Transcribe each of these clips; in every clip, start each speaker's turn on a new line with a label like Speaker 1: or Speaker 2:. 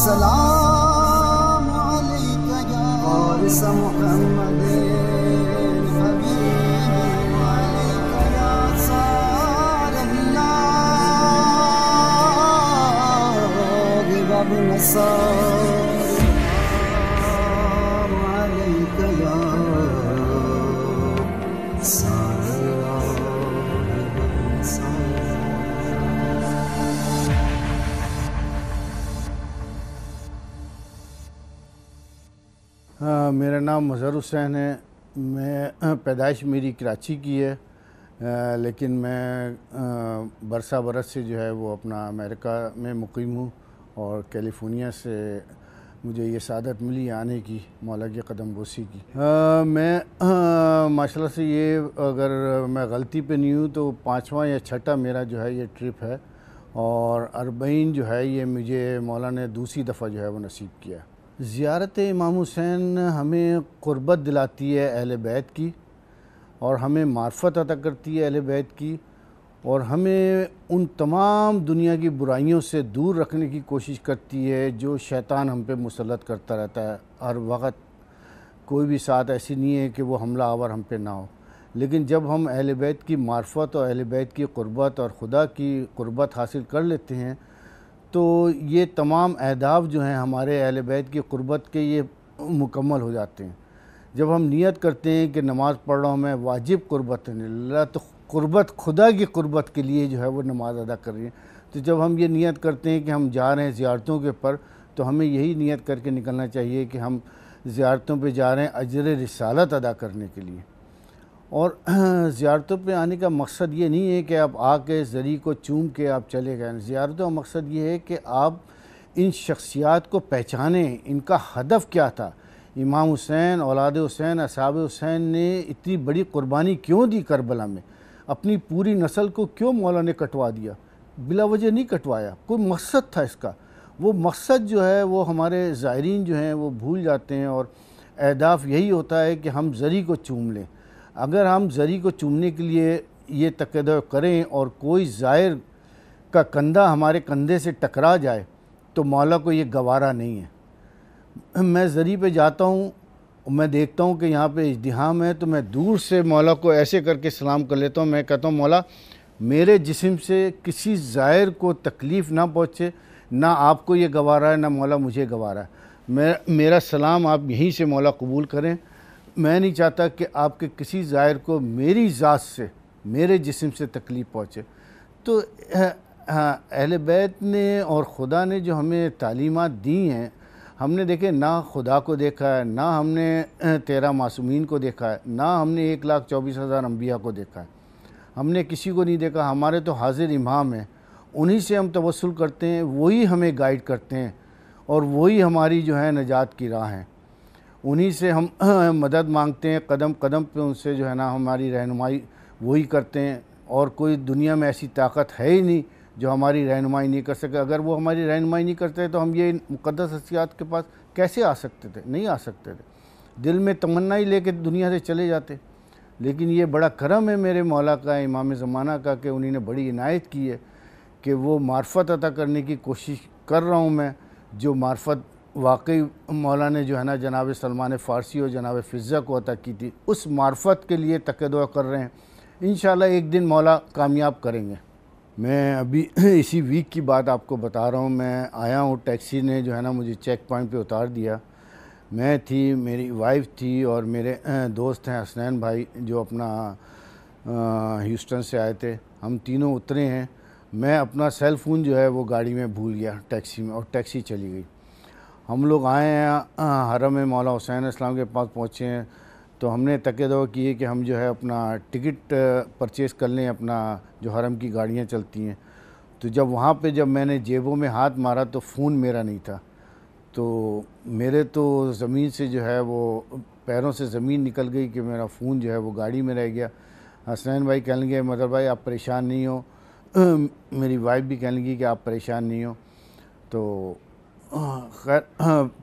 Speaker 1: السلام علیکہ یا وارث محمد حبیب علیکہ یا صالح اللہ باب نصار السلام علیکہ یا
Speaker 2: میرا نام مظہر حسین ہے. میں پیدائش میری کراچی کی ہے، لیکن میں برسہ برس سے جو ہے وہ اپنا امریکہ میں مقیم ہوں، اور کیلیفورنیا سے مجھے یہ سعادت ملی آنے کی، مولا کی قدم بوسی کی. میں ماشاء اللہ سے یہ اگر میں غلطی پہ نہیں ہوں تو 5واں یا 6واں میرا جو ہے یہ ٹرپ ہے، اور 40 جو ہے یہ مجھے مولا نے دوسری دفعہ جو ہے وہ نصیب کیا. زیارت امام حسین ہمیں قربت دلاتی ہے اہل بیت کی، اور ہمیں معرفت عطا کرتی ہے اہل بیت کی، اور ہمیں ان تمام دنیا کی برائیوں سے دور رکھنے کی کوشش کرتی ہے جو شیطان ہم پہ مسلط کرتا رہتا ہے. ہر وقت کوئی بھی ساتھ ایسی نہیں ہے کہ وہ حملہ آور ہم پہ نہ ہو، لیکن جب ہم اہل بیت کی معرفت اور اہل بیت کی قربت اور خدا کی قربت حاصل کر لیتے ہیں تو یہ تمام اہداف جو ہیں ہمارے اہل بیت کی قربت کے یہ مکمل ہو جاتے ہیں. جب ہم نیت کرتے ہیں کہ نماز پڑھ رہا ہوں میں واجب قربت اللہ، تو قربت خدا کی قربت کے لیے جو ہے وہ نماز ادا کر رہی ہے. تو جب ہم یہ نیت کرتے ہیں کہ ہم جا رہے ہیں زیارتوں کے پر، تو ہمیں یہی نیت کر کے نکلنا چاہیے کہ ہم زیارتوں پہ جا رہے ہیں اجر رسالت ادا کرنے کے لیے. اور زیارتوں پہ آنے کا مقصد یہ نہیں ہے کہ آپ آ کے زری کو چوم کے آپ چلے گئے. زیارتوں کا مقصد یہ ہے کہ آپ ان شخصیات کو پہچانیں، ان کا ہدف کیا تھا. امام حسین، اولاد حسین، اصحاب حسین نے اتنی بڑی قربانی کیوں دی کربلا میں؟ اپنی پوری نسل کو کیوں مولا نے کٹوا دیا؟ بلا وجہ نہیں کٹوایا، کوئی مقصد تھا اس کا. وہ مقصد جو ہے وہ ہمارے زائرین جو ہیں وہ بھول جاتے ہیں، اور اہداف یہی ہوتا ہے کہ ہم زری کو چوم لیں. اگر ہم زری کو چومنے کے لیے یہ تقدر کریں اور کوئی زائر کا کندھا ہمارے کندھے سے ٹکرا جائے تو مولا کو یہ گوارا نہیں ہے. میں زری پہ جاتا ہوں، میں دیکھتا ہوں کہ یہاں پہ ازدحام ہے، تو میں دور سے مولا کو ایسے کر کے سلام کر لیتا ہوں. میں کہتا ہوں مولا میرے جسم سے کسی زائر کو تکلیف نہ پہنچے، نہ آپ کو یہ گوارا ہے نہ مولا مجھے گوارا ہے. میرا سلام آپ یہیں سے مولا قبول کریں. میں نہیں چاہتا کہ آپ کے کسی زائر کو میری ذات سے، میرے جسم سے تکلیف پہنچے. تو اہل بیت نے اور خدا نے جو ہمیں تعلیمات دی ہیں، ہم نے دیکھے نہ خدا کو دیکھا ہے، نہ ہم نے 13 معصومین کو دیکھا ہے، نہ ہم نے 1,24,000 انبیاء کو دیکھا ہے. ہم نے کسی کو نہیں دیکھا. ہمارے تو حاضر امام ہیں، انہی سے ہم توسل کرتے ہیں، وہی ہمیں گائیڈ کرتے ہیں، اور وہی ہماری جو ہے نجات کی راہ ہیں. انہی سے ہم مدد مانگتے ہیں، قدم قدم پہ ان سے جو ہے نا ہماری رہنمائی وہی کرتے ہیں. اور کوئی دنیا میں ایسی طاقت ہے ہی نہیں جو ہماری رہنمائی نہیں کر سکے. اگر وہ ہماری رہنمائی نہیں کرتے تو ہم یہ مقدس ہستیات کے پاس کیسے آ سکتے تھے؟ نہیں آ سکتے تھے. دل میں تمنا ہی لے کے دنیا سے چلے جاتے. لیکن یہ بڑا کرم ہے میرے مولا کا، امام زمانہ کا، کہ انہی نے بڑی عنایت کی ہے کہ وہ معرفت عطا کرنے کی کوشش کر رہا ہوں میں، جو معرفت واقعی مولا نے جو ہے نا جناب سلمان فارسی اور جناب فضہ کو عطا کی تھی، اس معرفت کے لیے تقِ دعا کر رہے ہیں. انشاءاللہ ایک دن مولا کامیاب کریں گے. میں ابھی اسی ویک کی بات آپ کو بتا رہا ہوں. میں آیا ہوں، ٹیکسی نے جو ہے نا مجھے چیک پوائنٹ پہ اتار دیا. میں تھی، میری وائف تھی، اور میرے دوست ہیں حسنین بھائی جو اپنا ہیوسٹن سے آئے تھے. ہم تینوں اترے ہیں. میں اپنا سیل فون جو ہے وہ گاڑی میں بھول گیا ٹیکسی میں، اور ٹیکسی چلی گئی. ہم لوگ آئے ہیں حرم مولا حسین اسلام کے پاس پہنچے ہیں، تو ہم نے تقِ دعا کی ہے کہ ہم جو ہے اپنا ٹکٹ پرچیز کر لیں، اپنا جو حرم کی گاڑیاں چلتی ہیں. تو جب وہاں پہ جب میں نے جیبوں میں ہاتھ مارا تو فون میرا نہیں تھا. تو میرے تو زمین سے جو ہے وہ پیروں سے زمین نکل گئی کہ میرا فون جو ہے وہ گاڑی میں رہ گیا. حسنین بھائی کہنے لگے مظہر بھائی آپ پریشان نہیں ہو، میری وائف بھی کہنے لگی کہ آپ پریشان نہیں ہو. تو خیر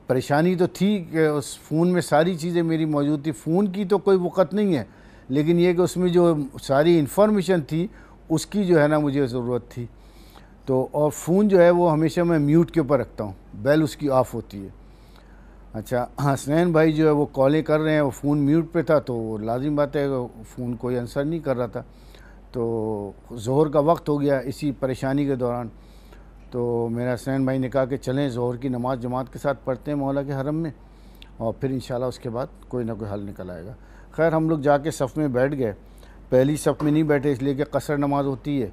Speaker 2: پریشانی تو تھی کہ اس فون میں ساری چیزیں میری موجود تھی. فون کی تو کوئی وقت نہیں ہے، لیکن یہ کہ اس میں جو ساری انفارمیشن تھی اس کی جو ہے نا مجھے ضرورت تھی. تو تو اور فون جو ہے وہ ہمیشہ میں میوٹ کے اوپر رکھتا ہوں، بیل اس کی آف ہوتی ہے۔ اچھا حسنین بھائی جو ہے وہ کالیں کر رہے ہیں، وہ فون میوٹ پہ تھا، تو لازم بات ہے فون کوئی آنسر نہیں کر رہا تھا۔ تو ظہر کا وقت ہو گیا اسی پریشانی کے دوران، تو میرا حسنین بھائی نے کہا کہ چلیں ظہر کی نماز جماعت کے ساتھ پڑھتے ہیں مولا کے حرم میں، اور پھر انشاءاللہ اس کے بعد کوئی نہ کوئی حل نکل آئے گا۔ خیر ہم لوگ جا کے صف میں بیٹھ گئے، پہلی صف میں نہیں بیٹھے اس لیے کہ قصر نماز ہوتی ہے،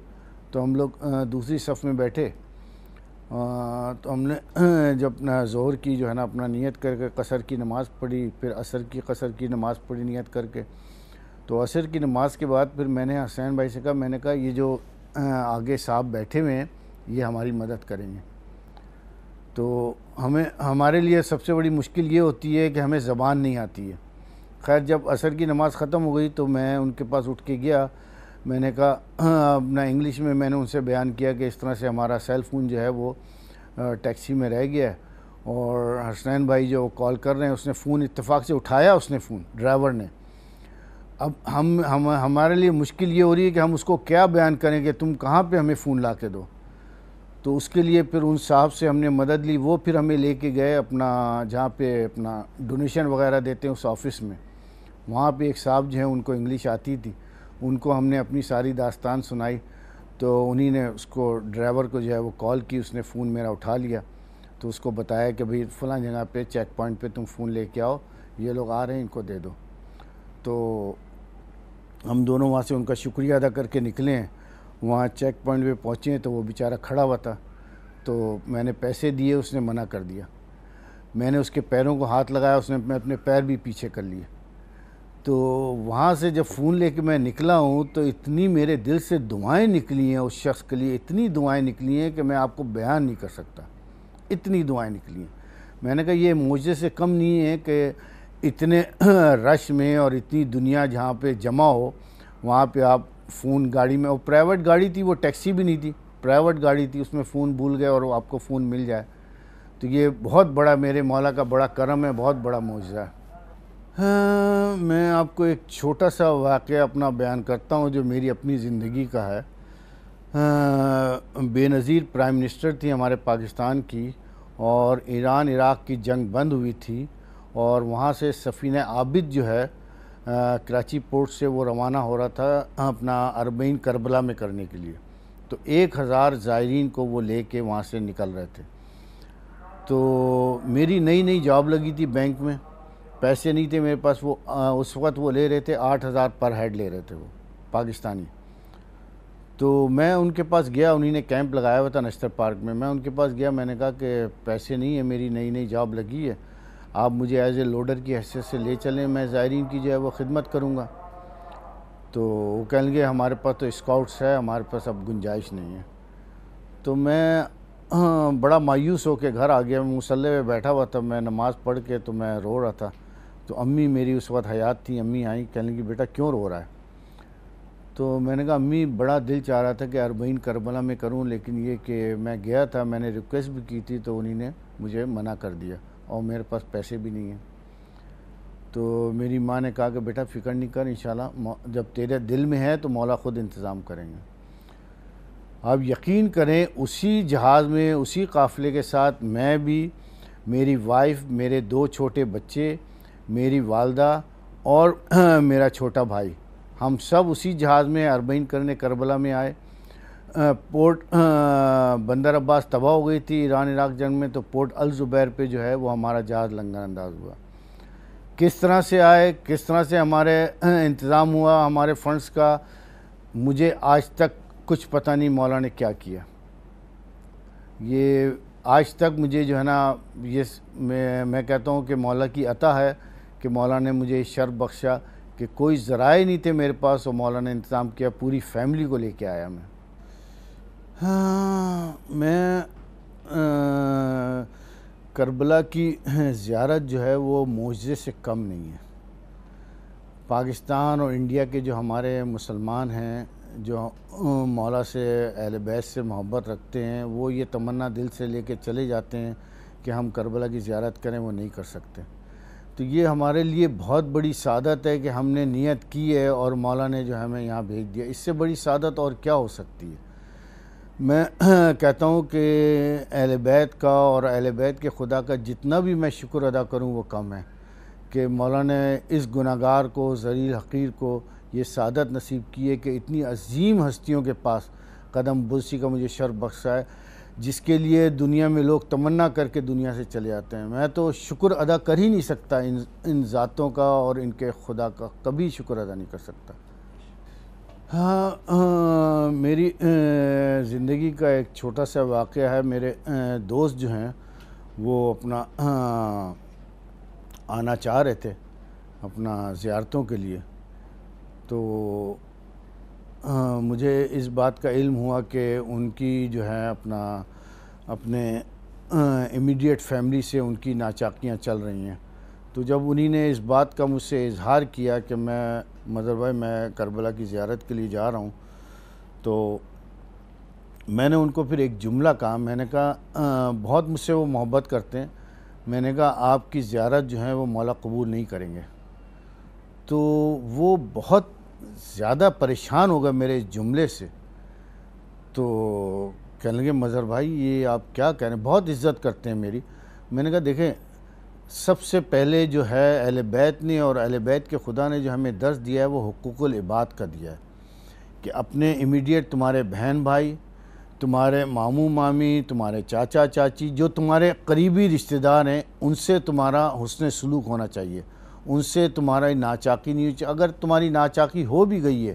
Speaker 2: تو ہم لوگ دوسری صف میں بیٹھے۔ تو ہم نے جب اپنا ظہر کی جو ہے نا اپنا نیت کر کے قصر کی نماز پڑھی، پھر عصر کی قصر کی نماز پڑھی نیت کر کے۔ تو عصر کی نماز کے بعد پھر میں نے حسین بھائی سے کہا، میں نے کہا یہ جو آگے صاحب بیٹھے ہوئے ہیں یہ ہماری مدد کریں گے۔ تو ہمارے لیے سب سے بڑی مشکل یہ ہوتی ہے کہ ہمیں زبان نہیں آتی ہے۔ خیر جب عصر کی نماز ختم ہو گئی تو میں ان کے پاس اٹھ کے گیا، میں نے کہا اپنا انگلش میں نے ان سے بیان کیا کہ اس طرح سے ہمارا سیل فون جو ہے وہ ٹیکسی میں رہ گیا ہے، اور حسنین بھائی جو کال کر رہے ہیں اس نے فون اتفاق سے اٹھایا، اس نے فون ڈرائیور نے۔ اب ہمارے لیے مشکل یہ ہو رہی ہے کہ ہم اس کو کیا بیان کریں کہ تم کہاں پہ ہمیں فون لا کے دو۔ تو اس کے لیے پھر ان صاحب سے ہم نے مدد لی، وہ پھر ہمیں لے کے گئے اپنا جہاں پہ اپنا ڈونیشن وغیرہ دیتے ہیں اس آفس میں۔ وہاں پہ ایک صاحب جو ہیں ان کو انگلش آتی تھی، ان کو ہم نے اپنی ساری داستان سنائی، تو انہی نے اس کو ڈرائیور کو جو ہے وہ کال کی، اس نے فون میرا اٹھا لیا، تو اس کو بتایا کہ بھئی فلاں جگہ پہ چیک پوائنٹ پہ تم فون لے کے آؤ، یہ لوگ آ رہے ہیں ان کو دے دو۔ تو ہم دونوں وہاں سے ان کا شکریہ ادا کر کے نکلے ہیں، وہاں چیک پوائنٹ پہ پہنچے ہیں تو وہ بیچارہ کھڑا ہوا تھا، تو میں نے پیسے دیے، اس نے منع کر دیا۔ میں نے اس کے پیروں کو ہاتھ لگایا، اس نے اپنے پیر بھی پیچھے کر لیے۔ تو وہاں سے جب فون لے کے میں نکلا ہوں تو اتنی میرے دل سے دعائیں نکلی ہیں اس شخص کے لیے، اتنی دعائیں نکلی ہیں کہ میں آپ کو بیان نہیں کر سکتا، اتنی دعائیں نکلی ہیں۔ میں نے کہا یہ معجزے سے کم نہیں ہے کہ اتنے رش میں اور اتنی دنیا جہاں پہ جمع ہو وہاں پہ آپ فون گاڑی میں، اور پرائیویٹ گاڑی تھی، وہ ٹیکسی بھی نہیں تھی، پرائیویٹ گاڑی تھی، اس میں فون بھول گئے اور آپ کو فون مل جائے، تو یہ بہت بڑا میرے مولا کا بڑا کرم ہے، بہت بڑا معجزہ ہے۔ میں آپ کو ایک چھوٹا سا واقعہ اپنا بیان کرتا ہوں جو میری اپنی زندگی کا ہے۔ بے نظیر پرائم منسٹر تھی ہمارے پاکستان کی، اور ایران عراق کی جنگ بند ہوئی تھی، اور وہاں سے سفینہ عابد جو ہے کراچی پورٹ سے وہ روانہ ہو رہا تھا اپنا اربعین کربلا میں کرنے کے لیے، تو 1000 زائرین کو وہ لے کے وہاں سے نکل رہے تھے۔ تو میری نئی جاب لگی تھی بینک میں، پیسے نہیں تھے میرے پاس، وہ اس وقت وہ لے رہے تھے 8000 پر ہیڈ لے رہے تھے وہ پاکستانی۔ تو میں ان کے پاس گیا، انہی نے کیمپ لگایا ہوا تھا نشتر پارک میں، میں ان کے پاس گیا، میں نے کہا کہ پیسے نہیں ہیں، میری نئی جاب لگی ہے، آپ مجھے ایز اے لوڈر کی حیثیت سے لے چلیں، میں زائرین کی جو ہے وہ خدمت کروں گا۔ تو وہ کہیں گے ہمارے پاس تو اسکاؤٹس ہے، ہمارے پاس اب گنجائش نہیں ہے۔ تو میں بڑا مایوس ہو کے گھر آ گیا، میں مصلی پہ بیٹھا ہوا تھا، میں نماز پڑھ کے تو میں رو رہا تھا۔ تو امی میری اس وقت حیات تھی، امی آئیں، کہنے لگی بیٹا کیوں رو رہا ہے؟ تو میں نے کہا امی بڑا دل چاہ رہا تھا کہ اربعین کربلا میں کروں، لیکن یہ کہ میں گیا تھا، میں نے ریکویسٹ بھی کی تھی تو انہی نے مجھے منع کر دیا، اور میرے پاس پیسے بھی نہیں ہیں۔ تو میری ماں نے کہا کہ بیٹا فکر نہیں کر، انشاءاللہ جب تیرے دل میں ہے تو مولا خود انتظام کریں گے۔ آپ یقین کریں اسی جہاز میں اسی قافلے کے ساتھ میں بھی، میری وائف، میرے 2 چھوٹے بچے، میری والدہ اور میرا چھوٹا بھائی، ہم سب اسی جہاز میں اربعین کرنے کربلا میں آئے۔ پورٹ بندر عباس تباہ ہو گئی تھی ایران عراق جنگ میں، تو پورٹ الزبیر پہ جو ہے وہ ہمارا جہاز لنگر انداز ہوا۔ کس طرح سے آئے، کس طرح سے ہمارے انتظام ہوا ہمارے فنڈز کا، مجھے آج تک کچھ پتہ نہیں مولا نے کیا کیا۔ یہ آج تک مجھے جو ہے نا یہ میں کہتا ہوں کہ مولا کی عطا ہے کہ مولا نے مجھے شرف بخشا کہ کوئی ذرائع نہیں تھے میرے پاس، اور مولا نے انتظام کیا، پوری فیملی کو لے کے آیا میں۔ میں کربلا کی زیارت جو ہے وہ معجزے سے کم نہیں ہے۔ پاکستان اور انڈیا کے جو ہمارے مسلمان ہیں جو مولا سے اہل بیت سے محبت رکھتے ہیں، وہ یہ تمنا دل سے لے کے چلے جاتے ہیں کہ ہم کربلا کی زیارت کریں، وہ نہیں کر سکتے۔ تو یہ ہمارے لیے بہت بڑی سعادت ہے کہ ہم نے نیت کی ہے اور مولا نے جو ہمیں یہاں بھیج دیا، اس سے بڑی سعادت اور کیا ہو سکتی ہے؟ میں کہتا ہوں کہ اہل بیت کا اور اہل بیت کے خدا کا جتنا بھی میں شکر ادا کروں وہ کم ہے کہ مولا نے اس گناہگار کو، ذلیل حقیر کو یہ سعادت نصیب کی ہے کہ اتنی عظیم ہستیوں کے پاس قدم بوسی کا مجھے شرف بخشا ہے، جس کے لیے دنیا میں لوگ تمنا کر کے دنیا سے چلے جاتے ہیں۔ میں تو شکر ادا کر ہی نہیں سکتا ان ذاتوں کا اور ان کے خدا کا، کبھی شکر ادا نہیں کر سکتا۔ ہاں، میری زندگی کا ایک چھوٹا سا واقعہ ہے۔ میرے دوست جو ہیں وہ اپنا آنا چاہ رہے تھے اپنا زیارتوں کے لیے، تو مجھے اس بات کا علم ہوا کہ ان کی جو ہے اپنے امیڈیٹ فیملی سے ان کی ناچاکیاں چل رہی ہیں۔ تو جب انہی نے اس بات کا مجھ سے اظہار کیا کہ مظہر بھائی میں کربلا کی زیارت کے لیے جا رہا ہوں، تو میں نے ان کو پھر ایک جملہ کہا۔ میں نے کہا بہت مجھ سے وہ محبت کرتے ہیں، میں نے کہا آپ کی زیارت جو ہے وہ مولا قبول نہیں کریں گے۔ تو وہ بہت زیادہ پریشان ہو گئے میرے اس جملے سے، تو کہنے لگے مظہر بھائی یہ آپ کیا کہہ رہے ہیں، بہت عزت کرتے ہیں میری۔ میں نے کہا دیکھیں، سب سے پہلے جو ہے اہل بیت نے اور اہل بیت کے خدا نے جو ہمیں درس دیا ہے وہ حقوق العباد کا دیا ہے کہ اپنے امیڈیٹ تمہارے بہن بھائی، تمہارے ماموں مامی، تمہارے چاچا چاچی، جو تمہارے قریبی رشتہ دار ہیں، ان سے تمہارا حسن سلوک ہونا چاہیے، ان سے تمہارا ناچاکی نہیں ہونی چاہیے۔ اگر تمہاری ناچاکی ہو بھی گئی ہے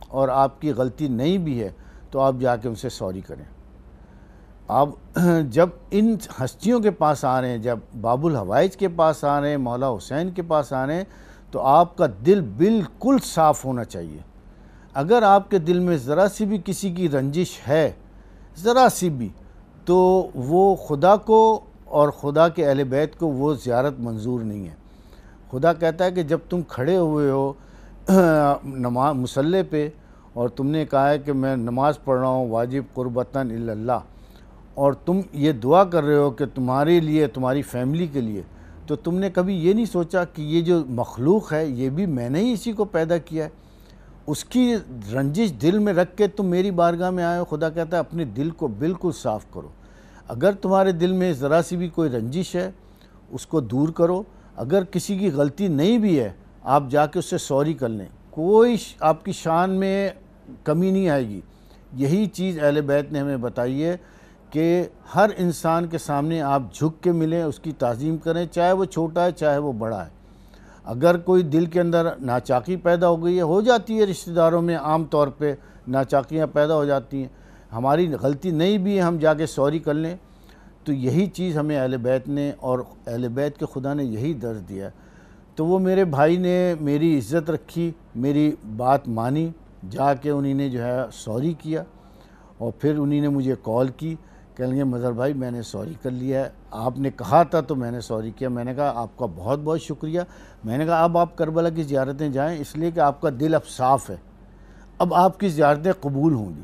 Speaker 2: اور آپ کی غلطی نہیں بھی ہے تو آپ جا کے ان سے سوری کریں۔ آپ جب ان ہستیوں کے پاس آ رہے ہیں، جب باب الحوائج کے پاس آ رہے ہیں، مولا حسین کے پاس آ رہے ہیں، تو آپ کا دل بالکل صاف ہونا چاہیے۔ اگر آپ کے دل میں ذرا سی بھی کسی کی رنجش ہے، ذرا سی بھی، تو وہ خدا کو اور خدا کے اہل بیت کو وہ زیارت منظور نہیں ہے۔ خدا کہتا ہے کہ جب تم کھڑے ہوئے ہو مصلی پہ اور تم نے کہا ہے کہ میں نماز پڑھ رہا ہوں واجب قربتاً الا اللہ، اور تم یہ دعا کر رہے ہو کہ تمہارے لیے، تمہاری فیملی کے لیے، تو تم نے کبھی یہ نہیں سوچا کہ یہ جو مخلوق ہے یہ بھی میں نے ہی اسی کو پیدا کیا ہے؟ اس کی رنجش دل میں رکھ کے تم میری بارگاہ میں آئے ہو۔ خدا کہتا ہے اپنے دل کو بالکل صاف کرو۔ اگر تمہارے دل میں ذرا سی بھی کوئی رنجش ہے اس کو دور کرو۔ اگر کسی کی غلطی نہیں بھی ہے آپ جا کے اس سے سوری کر لیں، کوئی آپ کی شان میں کمی نہیں آئے گی۔ یہی چیز اہل بیت نے ہمیں بتائی ہے کہ ہر انسان کے سامنے آپ جھک کے ملیں، اس کی تعظیم کریں، چاہے وہ چھوٹا ہے چاہے وہ بڑا ہے۔ اگر کوئی دل کے اندر ناچاکی پیدا ہو گئی ہے، ہو جاتی ہے رشتہ داروں میں، عام طور پہ ناچاکیاں پیدا ہو جاتی ہیں، ہماری غلطی نہیں بھی ہے، ہم جا کے سوری کر لیں۔ تو یہی چیز ہمیں اہل بیت نے اور اہل بیت کے خدا نے یہی درس دیا ہے۔ تو وہ میرے بھائی نے میری عزت رکھی، میری بات مانی، جا کے انہی نے جو ہے سوری کیا، اور پھر انہی نے مجھے کال کی، کہنے لگے مظہر بھائی میں نے سوری کر لیا ہے، آپ نے کہا تھا تو میں نے سوری کیا۔ میں نے کہا آپ کا بہت بہت شکریہ۔ میں نے کہا اب آپ کربلا کی زیارتیں جائیں، اس لیے کہ آپ کا دل اب صاف ہے، اب آپ کی زیارتیں قبول ہوں گی۔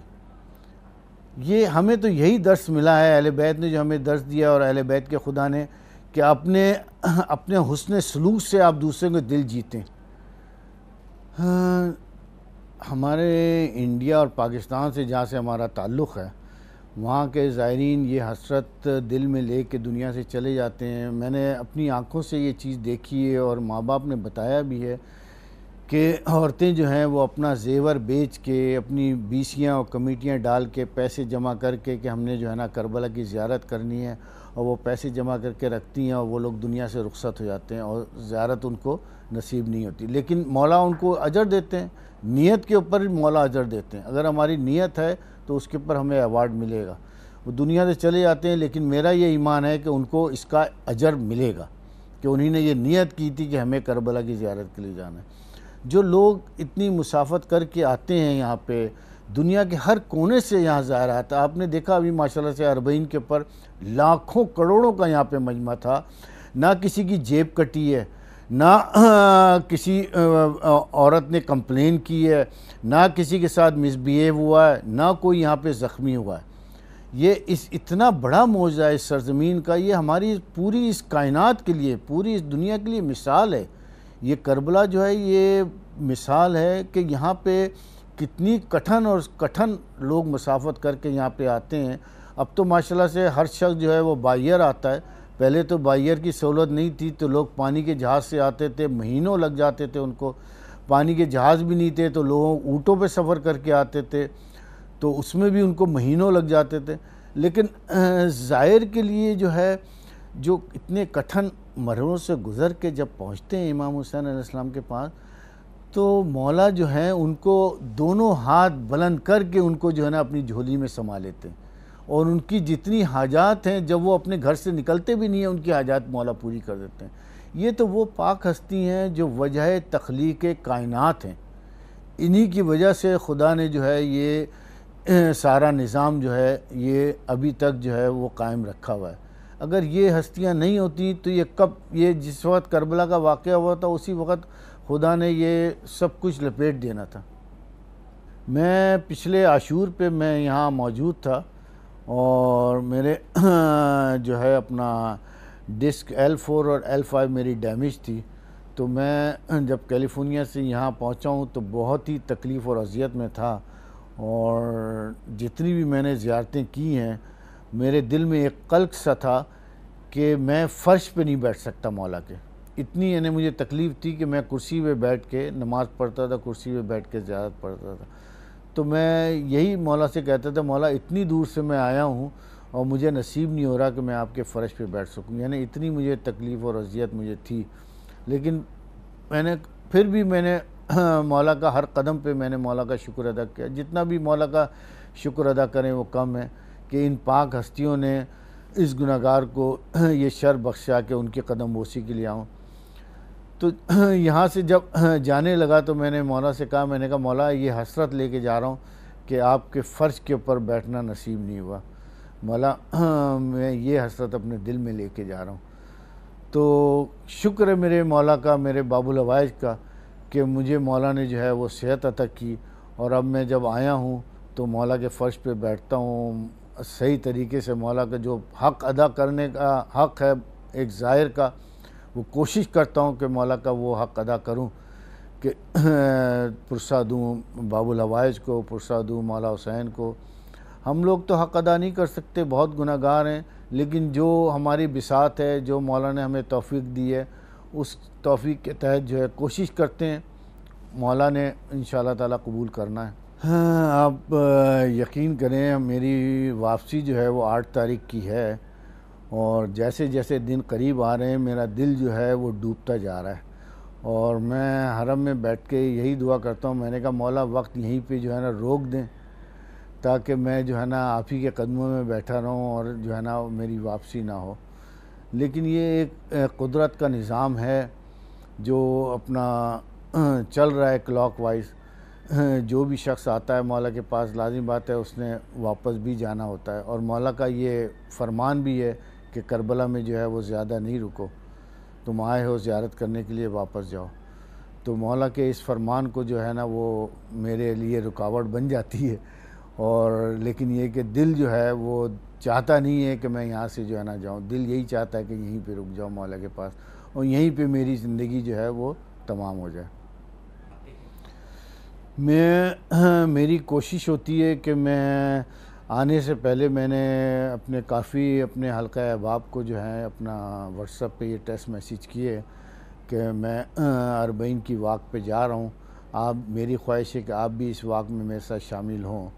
Speaker 2: یہ ہمیں تو یہی درس ملا ہے، اہل بیت نے جو ہمیں درس دیا اور اہل بیت کے خدا نے، کہ اپنے حسن سلوک سے آپ دوسرے کو دل جیتیں۔ ہمارے انڈیا اور پاکستان سے جہاں سے ہمارا تعلق ہے، وہاں کے زائرین یہ حسرت دل میں لے کے دنیا سے چلے جاتے ہیں۔ میں نے اپنی آنکھوں سے یہ چیز دیکھی ہے اور ماں باپ نے بتایا بھی ہے کہ عورتیں جو ہیں وہ اپنا زیور بیچ کے، اپنی بیسیاں اور کمیٹیاں ڈال کے، پیسے جمع کر کے کہ ہم نے جو ہے نا کربلا کی زیارت کرنی ہے، اور وہ پیسے جمع کر کے رکھتی ہیں، اور وہ لوگ دنیا سے رخصت ہو جاتے ہیں اور زیارت ان کو نصیب نہیں ہوتی۔ لیکن مولا ان کو اجر دیتے ہیں، نیت کے اوپر مولا اجر دیتے ہیں۔ اگر ہماری نیت ہے تو اس کے اوپر ہمیں ایوارڈ ملے گا۔ وہ دنیا سے چلے جاتے ہیں، لیکن میرا یہ ایمان ہے کہ ان کو اس کا اجر ملے گا کہ انہی نے یہ نیت کی تھی کہ ہمیں کربلا کی زیارت کے لیے جانا ہے۔ جو لوگ اتنی مسافت کر کے آتے ہیں یہاں پہ، دنیا کے ہر کونے سے یہاں ظاہر آتا ہے۔ آپ نے دیکھا ابھی ماشاءاللہ سے اربعین کے اوپر لاکھوں کروڑوں کا یہاں پہ مجمع تھا، نہ کسی کی جیب کٹی ہے، نہ کسی عورت نے کمپلین کی ہے، نہ کسی کے ساتھ مس بیہیو ہوا ہے، نہ کوئی یہاں پہ زخمی ہوا ہے۔ یہ اتنا بڑا معجزہ ہے اس سرزمین کا، یہ ہماری پوری اس کائنات کے لیے، پوری اس دنیا کے لیے مثال ہے۔ یہ کربلا جو ہے یہ مثال ہے کہ یہاں پہ کتنی کٹھن لوگ مسافت کر کے یہاں پہ آتے ہیں. اب تو ماشاءاللہ سے ہر شخص جو ہے وہ بائیر آتا ہے. پہلے تو بائیر کی سہولت نہیں تھی تو لوگ پانی کے جہاز سے آتے تھے, مہینوں لگ جاتے تھے ان کو. پانی کے جہاز بھی نہیں تھے تو لوگ اونٹوں پہ سفر کر کے آتے تھے, تو اس میں بھی ان کو مہینوں لگ جاتے تھے. لیکن زائر کے لیے جو ہے جو اتنے کٹھن مرحلوں سے گزر کے جب پہنچتے ہیں امام حسین علیہ السلام کے پاس, تو مولا جو ہیں ان کو دونوں ہاتھ بلند کر کے ان کو جو ہے نا اپنی جھولی میں سما لیتے ہیں, اور ان کی جتنی حاجات ہیں جب وہ اپنے گھر سے نکلتے بھی نہیں ہیں ان کی حاجات مولا پوری کر دیتے ہیں. یہ تو وہ پاک ہستی ہیں جو وجہ تخلیق کائنات ہیں. انہی کی وجہ سے خدا نے جو ہے یہ سارا نظام جو ہے یہ ابھی تک جو ہے وہ قائم رکھا ہوا ہے. اگر یہ ہستیاں نہیں ہوتی تو یہ جس وقت کربلا کا واقعہ ہوا تھا اسی وقت خدا نے یہ سب کچھ لپیٹ دینا تھا. میں پچھلے عاشور پہ میں یہاں موجود تھا, اور میرے جو ہے اپنا ڈسک L4 اور L5 میری ڈیمیج تھی. تو میں جب کیلیفورنیا سے یہاں پہنچا ہوں تو بہت ہی تکلیف اور اذیت میں تھا, اور جتنی بھی میں نے زیارتیں کی ہیں میرے دل میں ایک قلق سا تھا کہ میں فرش پہ نہیں بیٹھ سکتا مولا کے. اتنی یعنی مجھے تکلیف تھی کہ میں کرسی پہ بیٹھ کے نماز پڑھتا تھا, کرسی پہ بیٹھ کے زیارت پڑھتا تھا. تو میں یہی مولا سے کہتا تھا, مولا اتنی دور سے میں آیا ہوں اور مجھے نصیب نہیں ہو رہا کہ میں آپ کے فرش پہ بیٹھ سکوں. یعنی اتنی مجھے تکلیف اور اذیت مجھے تھی. لیکن پھر بھی میں نے مولا کا ہر قدم پہ میں نے مولا کا شکر ادا کیا. جتنا بھی مولا کا شکر ادا کریں وہ کم ہے کہ ان پاک ہستیوں نے اس گناہگار کو یہ شر بخشا کہ ان کے قدم بوسی کے لیے آؤں. تو یہاں سے جب جانے لگا تو میں نے مولا سے کہا, میں نے کہا مولا یہ حسرت لے کے جا رہا ہوں کہ آپ کے فرش کے اوپر بیٹھنا نصیب نہیں ہوا. مولا میں یہ حسرت اپنے دل میں لے کے جا رہا ہوں. تو شکر ہے میرے مولا کا, میرے باب الحوائج کا, کہ مجھے مولا نے جو ہے وہ صحت عطا کی, اور اب میں جب آیا ہوں تو مولا کے فرش پہ بیٹھتا ہوں صحیح طریقے سے. مولا کا جو حق ادا کرنے کا حق ہے ایک زائر کا, وہ کوشش کرتا ہوں کہ مولا کا وہ حق ادا کروں, کہ پرسہ دوں باب الحوائج کو, پرسہ دوں مولا حسین کو. ہم لوگ تو حق ادا نہیں کر سکتے, بہت گناہگار ہیں, لیکن جو ہماری بساط ہے, جو مولا نے ہمیں توفیق دی ہے, اس توفیق کے تحت جو ہے کوشش کرتے ہیں. مولا نے انشاءاللہ تعالیٰ قبول کرنا ہے. آپ یقین کریں میری واپسی جو ہے وہ 8 تاریخ کی ہے, اور جیسے جیسے دن قریب آ رہے ہیں میرا دل جو ہے وہ ڈوبتا جا رہا ہے. اور میں حرم میں بیٹھ کے یہی دعا کرتا ہوں, میں نے کہا مولا وقت یہیں پہ جو ہے نا روک دیں تاکہ میں جو ہے نا آپ ہی کے قدموں میں بیٹھا رہوں اور جو ہے نا میری واپسی نہ ہو. لیکن یہ ایک قدرت کا نظام ہے جو اپنا چل رہا ہے کلاک وائز. جو بھی شخص آتا ہے مولا کے پاس لازم بات ہے اس نے واپس بھی جانا ہوتا ہے, اور مولا کا یہ فرمان بھی ہے کہ کربلا میں جو ہے وہ زیادہ نہیں رکو, تم آئے ہو زیارت کرنے کے لیے واپس جاؤ. تو مولا کے اس فرمان کو جو ہے نا وہ میرے لیے رکاوٹ بن جاتی ہے, اور لیکن یہ کہ دل جو ہے وہ چاہتا نہیں ہے کہ میں یہاں سے جو ہے نا جاؤں. دل یہی چاہتا ہے کہ یہیں پہ رک جاؤں مولا کے پاس, اور یہیں پہ میری زندگی جو ہے وہ تمام ہو جائے. میری کوشش ہوتی ہے کہ میں آنے سے پہلے میں نے اپنے حلقہ احباب کو جو ہے اپنا واٹس ایپ پہ یہ ٹیکسٹ میسیج کیے کہ میں 40 کی واک پہ جا رہا ہوں. میری خواہش ہے کہ آپ بھی اس واک میں میرے ساتھ شامل ہوں.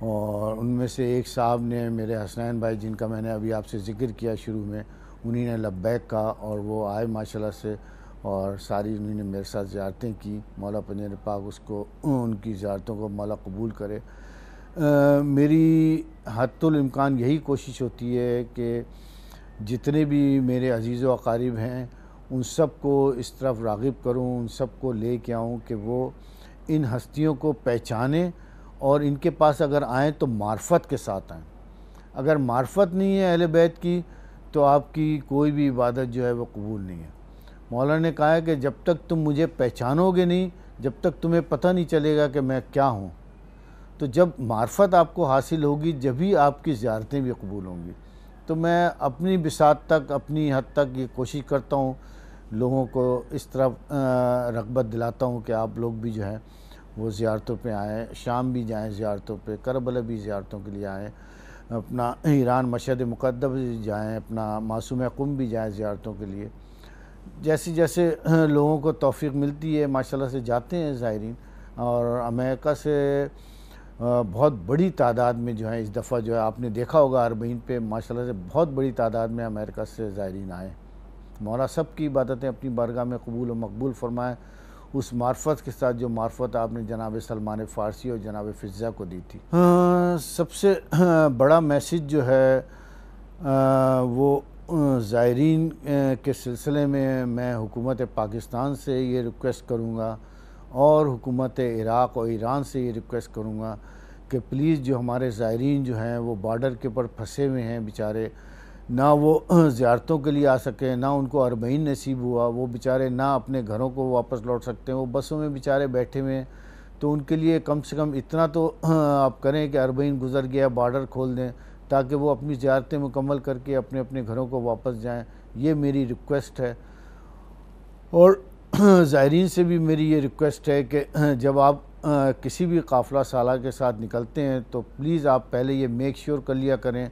Speaker 2: اور ان میں سے ایک صاحب نے, میرے حسنین بھائی جن کا میں نے ابھی آپ سے ذکر کیا شروع میں, انہی نے لبیک کہا اور وہ آئے ماشاءاللہ سے, اور ساری انہوں نے میرے ساتھ زیارتیں کی. مولا پنجیر پاک اس کو ان کی زیارتوں کو مولا قبول کرے. میری حد الامکان یہی کوشش ہوتی ہے کہ جتنے بھی میرے عزیز و اقارب ہیں ان سب کو اس طرف راغب کروں, ان سب کو لے کے آؤں کہ وہ ان ہستیوں کو پہچانیں, اور ان کے پاس اگر آئیں تو معرفت کے ساتھ آئیں. اگر معرفت نہیں ہے اہل بیت کی تو آپ کی کوئی بھی عبادت جو ہے وہ قبول نہیں ہے. مولا نے کہا ہے کہ جب تک تم مجھے پہچانو گے نہیں, جب تک تمہیں پتہ نہیں چلے گا کہ میں کیا ہوں, تو جب معرفت آپ کو حاصل ہوگی جبھی آپ کی زیارتیں بھی قبول ہوں گی. تو میں اپنی بساط تک, اپنی حد تک یہ کوشش کرتا ہوں لوگوں کو اس طرف رغبت دلاتا ہوں کہ آپ لوگ بھی جو ہے وہ زیارتوں پہ آئیں، شام بھی جائیں زیارتوں پہ، کربلا بھی زیارتوں کے لیے آئیں، اپنا ایران مشہد مقدس بھی جائیں، اپنا معصوم قم بھی جائیں زیارتوں کے لیے۔ جیسے جیسے لوگوں کو توفیق ملتی ہے ماشاءاللہ سے جاتے ہیں زائرین، اور امریکہ سے بہت بڑی تعداد میں جو ہے اس دفعہ جو ہے آپ نے دیکھا ہوگا اربعین پہ ماشاءاللہ سے بہت بڑی تعداد میں امریکہ سے زائرین آئے۔ مولا سب کی عبادتیں اپنی بارگاہ میں قبول و مقبول فرمائے، اس معرفت کے ساتھ جو معرفت آپ نے جناب سلمان فارسی اور جناب فضہ کو دی تھی۔ سب سے بڑا میسیج جو ہے وہ زائرین کے سلسلے میں حکومت پاکستان سے یہ ریکویسٹ کروں گا، اور حکومت عراق اور ایران سے یہ ریکویسٹ کروں گا کہ پلیز جو ہمارے زائرین جو ہیں وہ بارڈر کے پر پھنسے ہوئے ہیں بیچارے، نہ وہ زیارتوں کے لیے آ سکے، نہ ان کو اربعین نصیب ہوا، وہ بیچارے نہ اپنے گھروں کو واپس لوٹ سکتے ہیں، وہ بسوں میں بیچارے بیٹھے ہوئے ہیں، تو ان کے لیے کم سے کم اتنا تو آپ کریں کہ اربعین گزر گیا بارڈر کھول دیں تاکہ وہ اپنی زیارتیں مکمل کر کے اپنے اپنے گھروں کو واپس جائیں۔ یہ میری ریکویسٹ ہے، اور زائرین سے بھی میری یہ ریکویسٹ ہے کہ جب آپ کسی بھی قافلہ سالہ کے ساتھ نکلتے ہیں تو پلیز آپ پہلے یہ میک شیور کر لیا کریں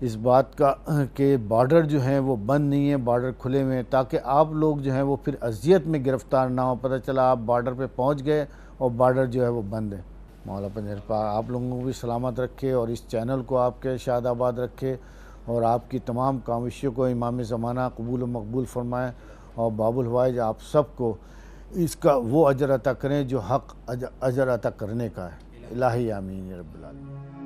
Speaker 2: اس بات کا کہ بارڈر جو ہیں وہ بند نہیں ہیں، بارڈر کھلے ہوئے ہیں، تاکہ آپ لوگ جو ہیں وہ پھر اذیت میں گرفتار نہ ہو، پتہ چلا آپ بارڈر پہ پہنچ گئے اور بارڈر جو ہے وہ بند ہے۔ مولا پنجر پاک آپ لوگوں کو بھی سلامت رکھے، اور اس چینل کو آپ کے شاد آباد رکھے، اور آپ کی تمام کاوشوں کو امام زمانہ قبول و مقبول فرمائے، اور باب الحوائج آپ سب کو اس کا وہ اجر عطا کریں جو حق اجر عطا کرنے کا ہے۔ الہی آمین یا رب العالمین۔